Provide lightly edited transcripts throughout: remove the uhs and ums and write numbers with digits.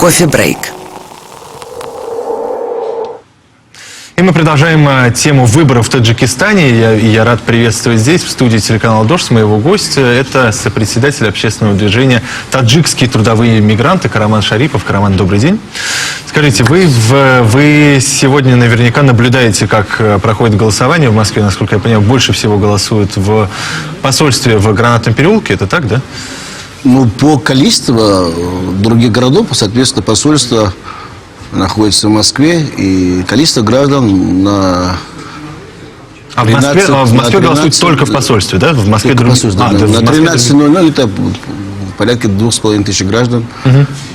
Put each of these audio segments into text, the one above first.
Кофе-брейк. И мы продолжаем тему выборов в Таджикистане. Я рад приветствовать здесь, в студии телеканала «Дождь», моего гостя. Это сопредседатель общественного движения «Таджикские трудовые мигранты» Караман Шарипов. Караман, добрый день. Скажите, вы сегодня наверняка наблюдаете, как проходит голосование в Москве. Насколько я понимаю, больше всего голосуют в посольстве в Гранатном переулке. Это так, да? Ну, по количеству других городов, соответственно, посольство находится в Москве, и количество граждан на 13, в Москве голосуют только в посольстве, да? В Москве на 13:00 это порядка 2500 граждан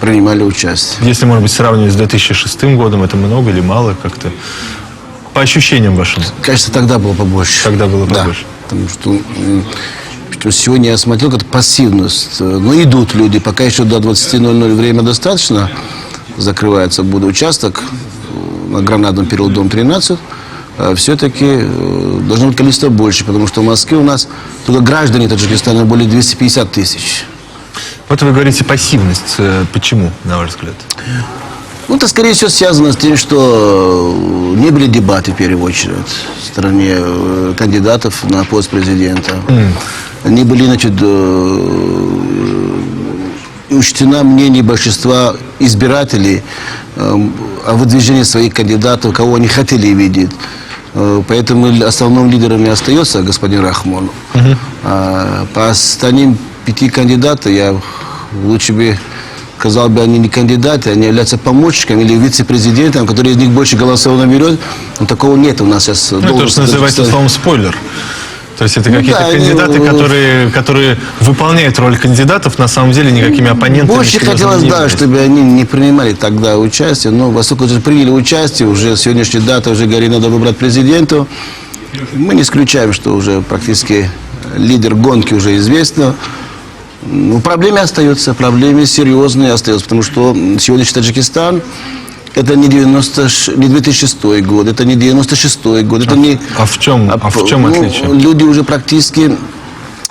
принимали участие. Если, может быть, сравнивать с 2006 годом, это много или мало как-то? По ощущениям вашим? Кажется, тогда было побольше. Тогда было побольше. Да, потому что сегодня я смотрел как пассивность. Но идут люди, пока еще до 20:00 время достаточно. Закрывается участок на Гранатном переулке, дом 13. Все-таки должно быть количество больше, потому что в Москве у нас только граждане Таджикистана более 250 тысяч. Вот вы говорите пассивность. Почему, на ваш взгляд? Ну, это, скорее всего, связано с тем, что не были дебаты, в первую очередь, в стороне кандидатов на пост президента. Не были, значит, учтено мнение большинства избирателей о выдвижении своих кандидатов, кого они хотели видеть. Поэтому основным лидером и остается господин Рахмон. По остальным 5 кандидатам я лучше бы сказал бы, они не кандидаты, они являются помощниками или вице-президентом, который из них больше голосов наберет. Но такого нет у нас сейчас. Ну, это что называется словом спойлер. То есть это какие-то кандидаты, которые выполняют роль кандидатов, на самом деле никакими оппонентами. Больше хотелось, да, чтобы они не принимали тогда участие, но поскольку уже приняли участие, уже сегодняшняя дата уже говорит, надо выбрать президенту. Мы не исключаем, что уже практически лидер гонки уже известен. Но проблемы остаются, проблемы серьезные остаются, потому что сегодняшний Таджикистан это не 2006 год, это не 96 год. Это не, в чем отличие? Люди уже практически,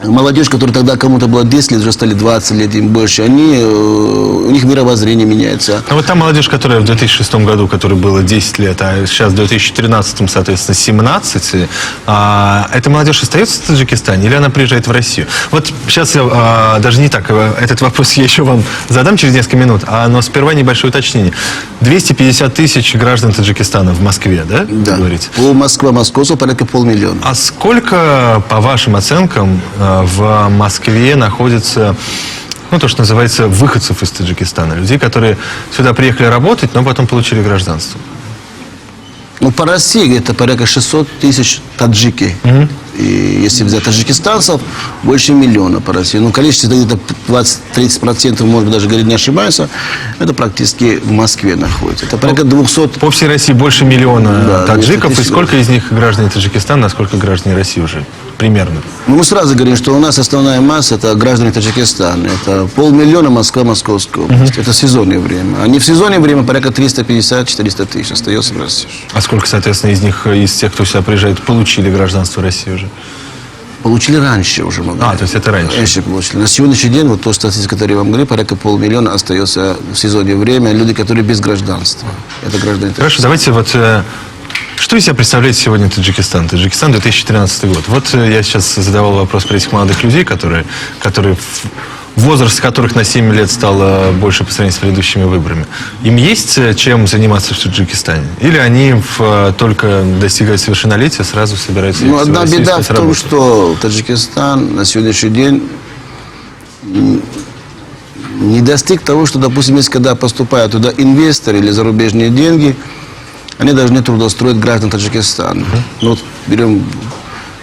молодежь, которая тогда кому-то было 10 лет, уже стали 20 лет, им больше, у них мировоззрение меняется. А вот та молодежь, которая в 2006 году, которой было 10 лет, а сейчас в 2013, соответственно, 17, эта молодежь остается в Таджикистане или она приезжает в Россию? Вот сейчас даже не так, этот вопрос я еще вам задам через несколько минут, но сперва небольшое уточнение. 250 тысяч граждан Таджикистана в Москве, да? Да, говорите? по московцу порядка 500 000. А сколько, по вашим оценкам, в Москве находится, ну, то, что называется, выходцев из Таджикистана? Людей, которые сюда приехали работать, но потом получили гражданство. Ну, по России это порядка 600 тысяч таджики. И если взять таджикистанцев, больше 1 миллиона по России. Ну, количество где-то 20-30%, может быть, даже, говорить, не ошибается, это практически в Москве находится. Это порядка 200... По всей России больше 1 миллиона таджиков. И сколько из них граждане Таджикистана, а сколько граждане России уже? Примерно. Ну, мы сразу говорим, что у нас основная масса это граждане Таджикистана. Это 500 000 Москва, Московская область. Это сезонное время. А не в сезонное время порядка 350-400 тысяч остается в России. А сколько, соответственно, из них, из тех, кто сюда приезжает, получили гражданство России уже? Получили раньше уже много. То есть это раньше? Раньше получили. На сегодняшний день, вот то, статистика, которую я вам говорю, порядка 500 000 остается в сезонное время. Люди, которые без гражданства. Это граждане. Хорошо, давайте вот... Что из себя представляет сегодня Таджикистан? Таджикистан 2013 год. Вот я сейчас задавал вопрос про этих молодых людей, которые возраст которых на 7 лет стало больше по сравнению с предыдущими выборами. Им есть чем заниматься в Таджикистане? Или они только достигают совершеннолетия, сразу собираются... Ну, одна беда в том, что Таджикистан на сегодняшний день не достиг того, что, допустим, если когда поступают туда инвесторы или зарубежные деньги, они должны трудоустроить граждан Таджикистана. Ну, вот берем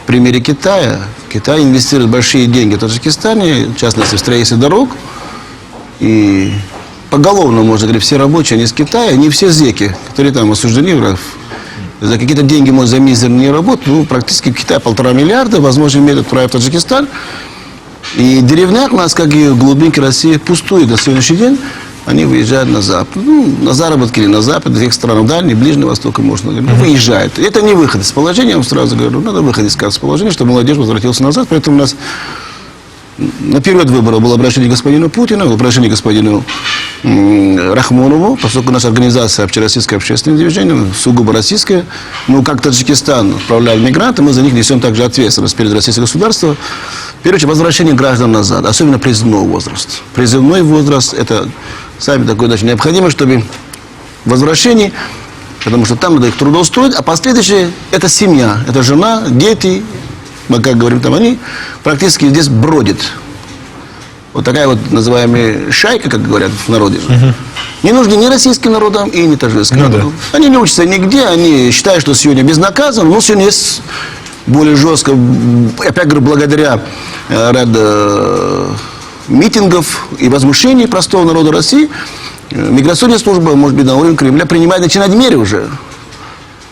в примере Китая. Китай инвестирует большие деньги в Таджикистане, в частности, в строительстве дорог. И поголовно, можно говорить, все рабочие, они из Китая, не все зеки, которые там осуждены за какие-то деньги, может, за мизерные работы. Ну, практически в Китае 1,5 миллиарда, возможно, имеют отправить в Таджикистан. И деревня у нас, как и в глубинке России, пустует до сегодняшний день. Они выезжают на Запад. Ну, на заработки или на Запад, из тех стран, Дальний, Ближний Восток, можно говорить. Выезжают. Это не выход из положения, я вам сразу говорю. Надо выходить из положения, чтобы молодежь возвратилась назад. Поэтому у нас на период выборов было обращение к господину Путину, обращение к господину Рахмонову, поскольку наша организация общероссийское общественное движение, сугубо российское, ну, как Таджикистан отправляли мигранты, мы за них несем также ответственность перед российским государством. В первую очередь, возвращение граждан назад, особенно призывной возраст. Призывной возраст, это, сами такое даже необходимо, чтобы возвращение, потому что там надо их трудоустроить, а последующее, это семья, это жена, дети, мы как говорим, там они практически здесь бродят. Вот такая вот называемая шайка, как говорят в народе. Не нужны ни российским народам и ни таджикским народам. Да. Они не учатся нигде, они считают, что сегодня безнаказанно, но сегодня есть более жестко, опять говорю, благодаря ряду митингов и возмущений простого народа России, миграционная служба, может быть, на уровне Кремля начинает меры уже.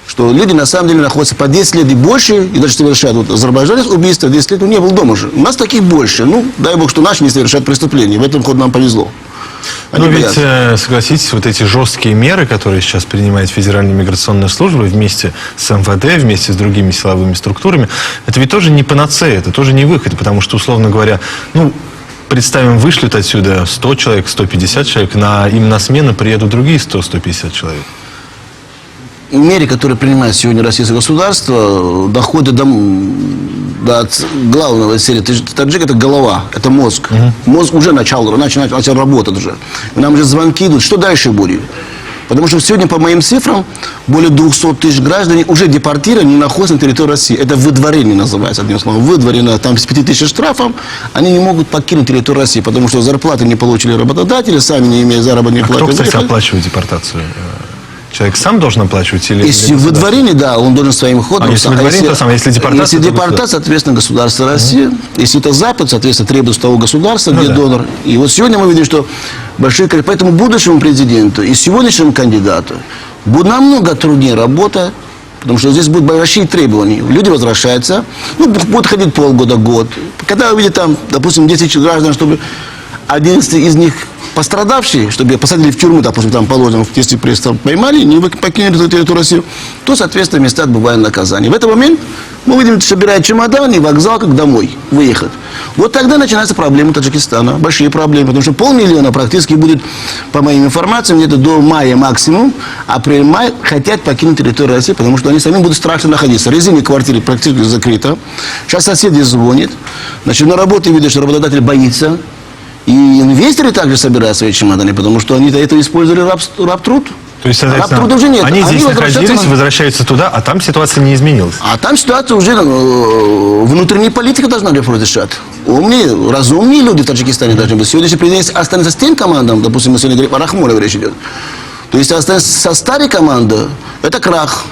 Что люди на самом деле находятся по 10 лет и больше, и даже совершают вот, азербайджанец убийство, 10 лет, он не был дома же. У нас таких больше. Ну, дай бог, что наши не совершают преступления. В этом ходе нам повезло. Но ведь, согласитесь, вот эти жесткие меры, которые сейчас принимает Федеральная миграционная служба вместе с МВД, вместе с другими силовыми структурами, это ведь тоже не панацея, это тоже не выход, потому что, условно говоря, ну, представим, вышлют отсюда 100 человек, 150 человек, им на смену приедут другие 100-150 человек. Меры, которые принимает сегодня российское государство, доходят до главного цели. Таджик — это голова, это мозг. Мозг уже начал работать уже. Нам уже звонки идут. Что дальше будет? Потому что сегодня, по моим цифрам, более 200 тысяч граждан уже депортированы, не находятся на территории России. Это выдворение называется, одним словом. Выдворено там с 5 тысяч штрафом, они не могут покинуть территорию России, потому что зарплаты не получили работодатели, сами не имея заработной платы. Кто, кстати, оплачивает депортацию? Человек сам должен оплачивать? Или если выдворение, да, он должен своим ходом. Если выдворение, то сам. Если депортация, если депортация, соответственно, государство России. Если это Запад, соответственно, требует того государства, где донор. И вот сегодня мы видим, что большие... Поэтому будущему президенту и сегодняшнему кандидату будет намного труднее работа, потому что здесь будут большие требования. Люди возвращаются, ну, будут ходить полгода, год. Когда увидят там, допустим, 10 граждан, чтобы 11 из них пострадавшие, чтобы посадили в тюрьму, допустим, там положено, если приставы поймали, не покинули территорию России, то, соответственно, места отбывают наказание. В этот момент мы видим, собирают чемоданы, вокзал, как домой выехать. Вот тогда начинаются проблемы Таджикистана, большие проблемы, потому что 500 000 практически будет, по моим информациям, где-то до мая максимум, апрель-май хотят покинуть территорию России, потому что они сами будут страшно находиться. Резиновые квартиры практически закрыты. Сейчас соседи звонят, значит, на работе видят, что работодатель боится. И инвесторы также собирают свои чемоданы, потому что они до этого использовали рабтруд. То есть, соответственно, уже нет. Они здесь находились, возвращаются туда, а там ситуация не изменилась. А там ситуация уже, внутренняя политика должна решать. Умные, разумные люди в Таджикистане должны быть. Сегодня, если останется с тем командам, допустим, мы сегодня говорим о Рахмонове речь идет, то если останется со старой командой, это крах.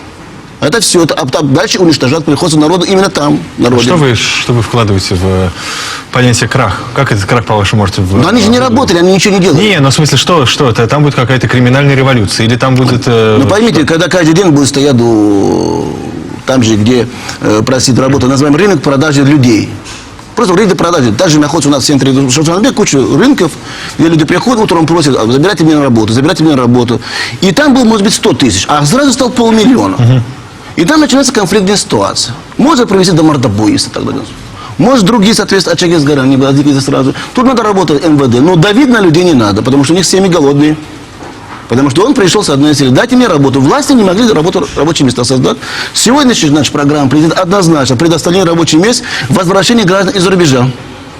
Это все. А дальше уничтожать приходится народу именно там. Что вы вкладываете в понятие крах? Как этот крах, по-вашему, можете... Но они же не работали, они ничего не делали. Не, но в смысле, что это? Там будет какая-то криминальная революция? Или там будет... Ну, поймите, когда каждый день будет стоять там же, где просит работу, называем рынок продажи людей. Просто рынок продажи. Также находится у нас в центре Шавшанбе куча рынков, где люди приходят, утром просят, забирайте меня на работу, забирайте меня на работу. И там было, может быть, 100 тысяч, а сразу стал 500 000. И там начинается конфликтная ситуация. Может привести до мордобоя, если тогда. Может другие, соответственно, очаги сгорания, не будет сразу. Тут надо работать МВД. Но давить на людей не надо, потому что у них семьи голодные. Потому что он пришел с одной цели. Дайте мне работу. Власти не могли рабочие места создать. Сегодняшняя наша программа президент однозначно предоставление рабочих мест, возвращение граждан из-за рубежа.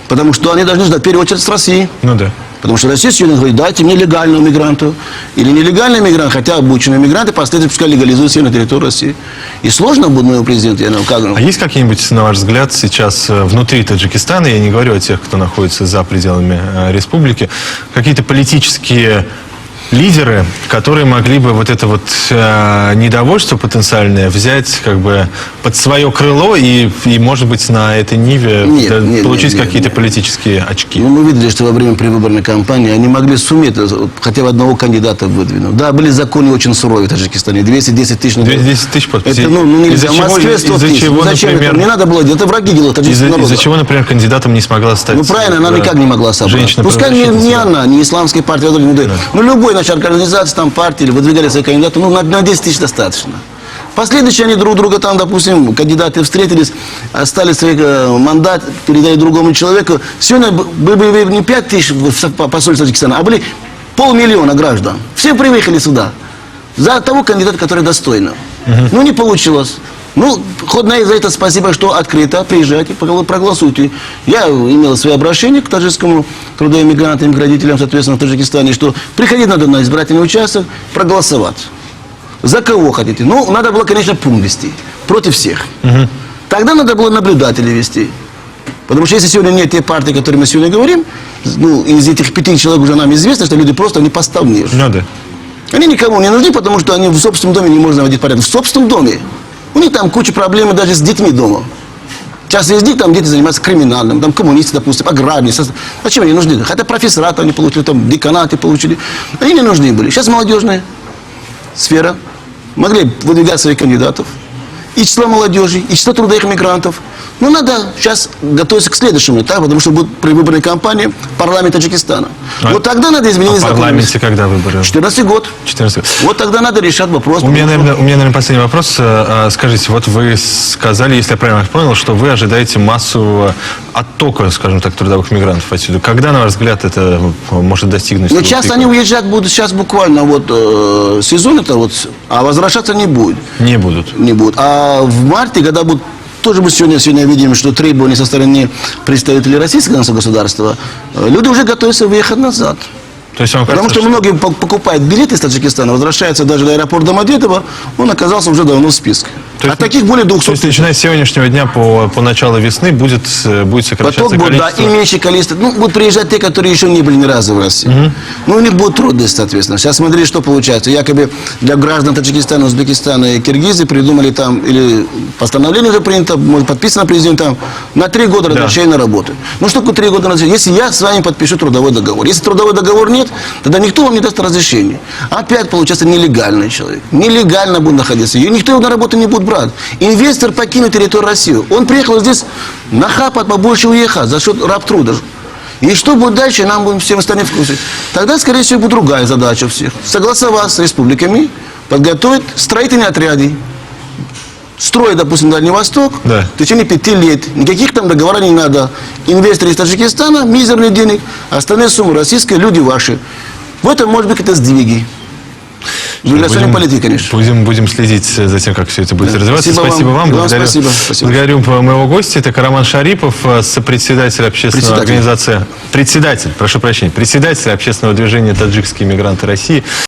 Потому что они должны ждать в первую очередь с России. Ну да. Потому что Россия сегодня говорит, дайте мне легального мигранта. Или нелегальный мигрант, хотя обученные мигранты, последовательно пускай легализуются на территории России. И сложно будет моему президенту, я говорю. А есть какие-нибудь, на ваш взгляд, сейчас внутри Таджикистана, я не говорю о тех, кто находится за пределами республики, какие-то политические лидеры, которые могли бы вот это вот недовольство потенциальное взять как бы под свое крыло и может быть, на этой ниве получить какие-то политические очки? Ну, мы видели, что во время предвыборной кампании они могли суметь хотя бы одного кандидата выдвинуть. Да, были законы очень суровые в Таджикистане. 210 тысяч. 210 тысяч подписей. Это, нельзя. В Москве 100 тысяч. Зачем например, это? Не надо было делать. Это враги делают таджикского народа. Из-за чего, например, кандидатом не смогла стать? Ну, правильно, она никак не могла собрать. Пускай не она, не исламская партия. Ну, любой организации, там, партии, или выдвигали свои кандидаты, ну, на 10 тысяч достаточно. Последующие они друг друга там, допустим, кандидаты встретились, оставили свой мандат, передали другому человеку. Сегодня были не 5 тысяч в посольстве Таджикистана, а были 500 000 граждан. Все приехали сюда. За того кандидата, который достойно. Ну, не получилось. Ну, хоть за это спасибо, что открыто, приезжайте, проголосуйте. Я имел свое обращение к таджикскому трудоиммигрантам, родителям, соответственно, в Таджикистане, что приходить надо на избирательный участок, проголосовать. За кого хотите? Ну, надо было, конечно, пункт вести. Против всех. Тогда надо было наблюдателей вести. Потому что если сегодня нет те партии, о которой мы сегодня говорим, ну, из этих 5 человек уже нам известно, что люди просто не поставные. Ну да. Они никому не нужны, потому что они в собственном доме не можно наводить порядок. В собственном доме. У них там куча проблем даже с детьми дома. Часто из них там дети занимаются криминальным, там коммунисты, допустим, аграрные. Зачем они нужны? Хотя профессора они получили, там деканаты получили. Они не нужны были. Сейчас молодежная сфера. Могли выдвигать своих кандидатов. И числа молодежи, и числа трудовых мигрантов. Но надо сейчас готовиться к следующему этапу, потому что будет предвыборная кампания парламента Таджикистана. Вот тогда надо изменить В закон. парламенте когда выборы? 14 год. 14. Вот тогда надо решать вопрос. У меня, наверное, последний вопрос. Скажите, вот вы сказали, если я правильно понял, что вы ожидаете массового оттока, скажем так, трудовых мигрантов отсюда. Когда, на ваш взгляд, это может достигнуть? Но часто они уезжать будут сейчас буквально вот сезон это вот, а возвращаться не будет. Не будут. Не будут. А в марте, когда будут, тоже мы сегодня видим, что требования со стороны представителей российского государства, люди уже готовятся выехать назад. То есть вам кажется, Потому что многие покупают билеты из Таджикистана, возвращаются даже до аэропорта Домодедово, он оказался уже давно в списке. То есть, таких более 200. То есть, начиная с сегодняшнего дня по началу весны будет сокращаться Поток будет, да, количество... и меньше количество. Ну, будут приезжать те, которые еще не были ни разу в России. Ну, у них будут трудности, соответственно. Сейчас смотрите, что получается. Якобы для граждан Таджикистана, Узбекистана и Киргизии придумали там, или постановление уже принято, может, подписано президентом, на 3 года разрешение на работу. Ну, что такое 3 года разрешения? Если я с вами подпишу трудовой договор. Если трудовой договор нет, тогда никто вам не даст разрешения. Опять, получается, нелегальный человек. Нелегально будет находиться. И никто его на работу не будет брать. Инвестор покинет территорию России. Он приехал здесь нахапать, побольше уехать за счет рабтруда. И что будет дальше, нам будем всем станем в курсе. Тогда, скорее всего, будет другая задача всех. Согласовать с республиками, подготовить строительные отряды. Строить, допустим, Дальний Восток в течение 5 лет. Никаких там договоров не надо. Инвесторы из Таджикистана, мизерный денег, остальные суммы российские, люди ваши. В этом, может быть, какие-то сдвиги. Миграционной политики, конечно. Будем следить за тем, как все это будет развиваться. Спасибо вам. Спасибо. Благодарю моего гостя. Это Караман Шарипов, сопредседатель общественной организации. Председатель общественного движения «Таджикские мигранты России».